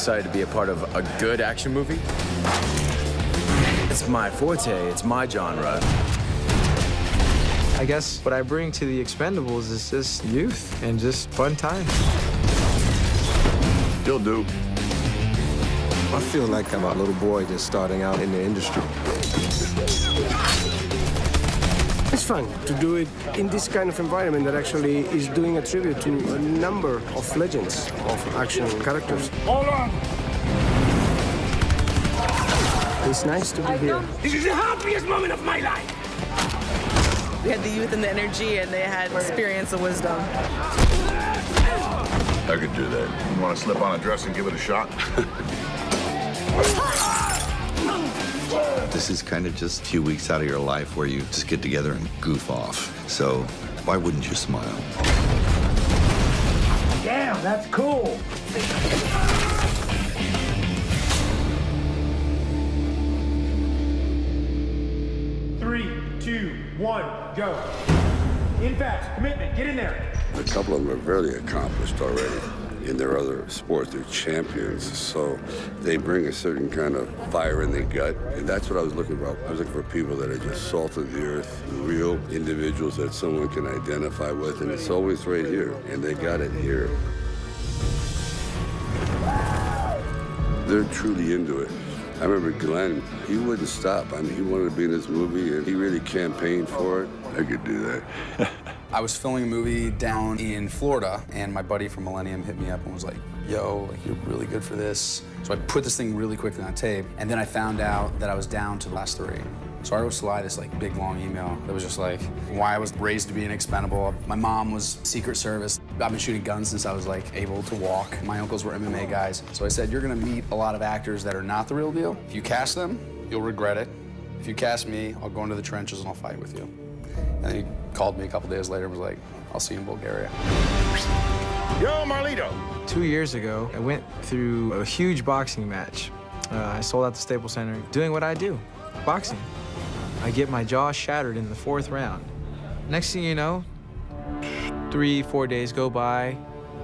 excited to be a part of a good action movie. It's my forte, it's my genre. I guess what I bring to the Expendables is just youth and just fun times. You'll do. I feel like I'm a little boy just starting out in the industry. It's fun to do it in this kind of environment that actually is doing a tribute to a number of legends of action characters. Hold on. It's nice to be here. This is the happiest moment of my life. We had the youth and the energy, and they had experience and wisdom. I could do that. You want to slip on a dress and give it a shot? This is kind of just a few weeks out of your life where you just get together and goof off. So why wouldn't you smile? Damn, that's cool. 3, 2, 1, go. In fast, commitment, get in there. A couple of them are very accomplished already in their other sports. They're champions, so they bring a certain kind of fire in their gut, and that's what I was looking for. I was looking for people that are just salt of the earth, real individuals that someone can identify with, and it's always right here, and they got it here. They're truly into it. I remember Glenn, he wouldn't stop. I mean, he wanted to be in this movie, and he really campaigned for it. I could do that. I was filming a movie down in Florida, and my buddy from Millennium hit me up and was like, yo, like, you're really good for this. So I put this thing really quickly on tape, and then I found out that I was down to the last 3. So I wrote Sly this like big long email that was just like why I was raised to be an expendable. My mom was Secret Service. I've been shooting guns since I was like able to walk. My uncles were MMA guys. So I said, you're gonna meet a lot of actors that are not the real deal. If you cast them, you'll regret it. If you cast me, I'll go into the trenches and I'll fight with you. And he called me a couple days later and was like, I'll see you in Bulgaria. Yo, Marlito. 2 years ago, I went through a huge boxing match. I sold out the Staples Center, doing what I do, boxing. I get my jaw shattered in the 4th round. Next thing you know, 3-4 days go by,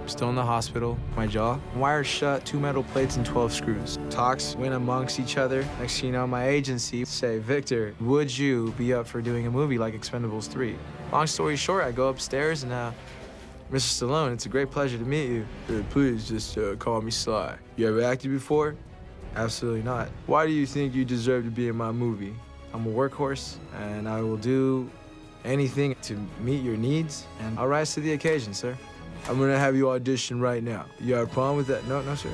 still in the hospital, my jaw wired shut, 2 metal plates and 12 screws. Talks went amongst each other. Next thing you know, my agency say, Victor, would you be up for doing a movie like Expendables 3? Long story short, I go upstairs and Mr. Stallone, it's a great pleasure to meet you. Please just call me Sly. You ever acted before? Absolutely not. Why do you think you deserve to be in my movie? I'm a workhorse, and I will do anything to meet your needs, and I'll rise to the occasion, sir. I'm gonna have you audition right now. You have a problem with that? No, sir.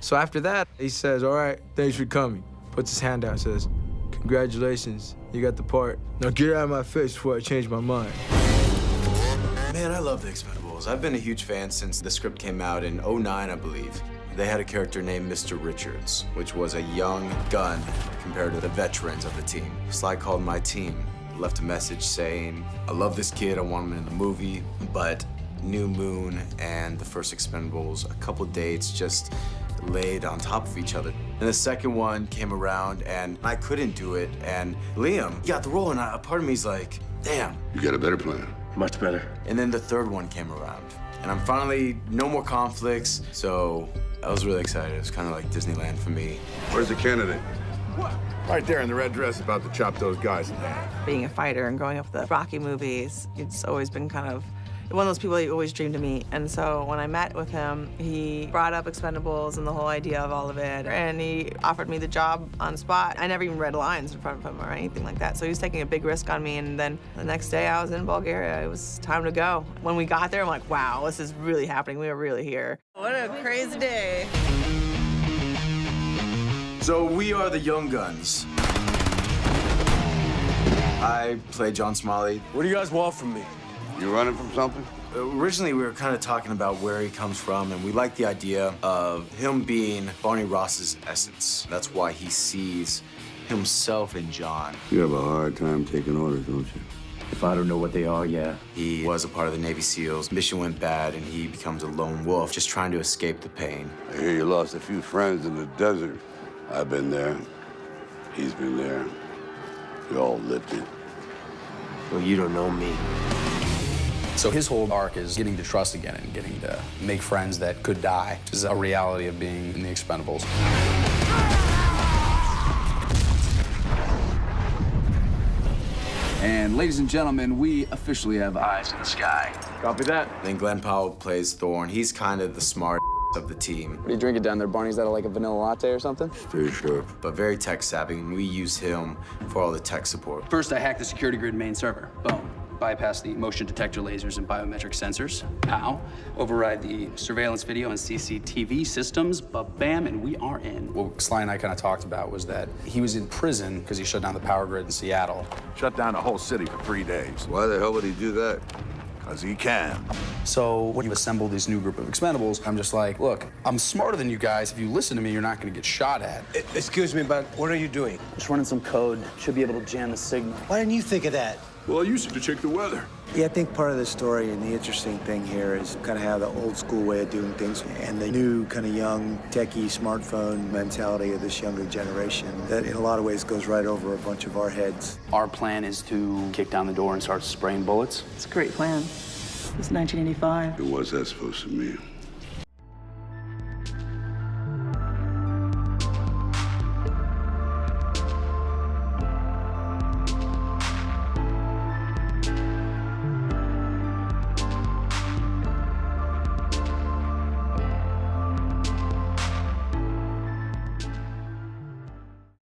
So after that, he says, all right, thanks for coming. Puts his hand out, says, congratulations, you got the part. Now get out of my face before I change my mind. Man, I love the Expendables. I've been a huge fan since the script came out in '09, I believe. They had a character named Mr. Richards, which was a young gun compared to the veterans of the team. Sly called my team, left a message saying, I love this kid, I want him in the movie, but New Moon and the first Expendables, a couple dates just laid on top of each other. And the second one came around and I couldn't do it, and Liam got the role, and a part of me's like, damn. You got a better plan. Much better. And then the third one came around, and I'm finally, no more conflicts, so I was really excited. It was kind of like Disneyland for me. Where's the candidate? Right there in the red dress, about to chop those guys in half. Being a fighter and growing up with the Rocky movies, it's always been kind of one of those people you always dreamed to meet. And so when I met with him, he brought up Expendables and the whole idea of all of it, and he offered me the job on the spot. I never even read lines in front of him or anything like that, so he was taking a big risk on me, and then the next day I was in Bulgaria. It was time to go. When we got there, I'm like, wow, this is really happening. We are really here. What a crazy day. So we are the Young Guns. I play John Smiley. What do you guys want from me? You running from something? Originally, we were kind of talking about where he comes from, and we like the idea of him being Barney Ross's essence. That's why he sees himself in John. You have a hard time taking orders, don't you? If I don't know what they are, yeah. He was a part of the Navy SEALs. Mission went bad, and he becomes a lone wolf, just trying to escape the pain. I hear you lost a few friends in the desert. I've been there. He's been there. We all lived it. Well, you don't know me. So his whole arc is getting to trust again and getting to make friends that could die, which is a reality of being in the Expendables. And ladies and gentlemen, we officially have eyes in the sky. Copy that. Then Glenn Powell plays Thorne. He's kind of the smart of the team, What are you drinking down there, Barney? Is that like a vanilla latte or something? Very sure. but very tech savvy, and we use him for all the tech support. First, I hacked the security grid main server. Boom. Bypass the motion detector lasers and biometric sensors. Pow. Override the surveillance video and CCTV systems. Ba-bam, and we are in. What Sly and I kind of talked about was that he was in prison because he shut down the power grid in Seattle. Shut down the whole city for 3 days. Why the hell would he do that? Because he can. So when you assemble this new group of Expendables, I'm just like, look, I'm smarter than you guys. If you listen to me, you're not going to get shot at. Excuse me, but what are you doing? Just running some code. Should be able to jam the signal. Why didn't you think of that? Well, I used to check the weather. Yeah, I think part of the story and the interesting thing here is kind of how the old school way of doing things and the new kind of young techie smartphone mentality of this younger generation that in a lot of ways goes right over a bunch of our heads. Our plan is to kick down the door and start spraying bullets. It's a great plan. It's 1985. And what's that supposed to mean?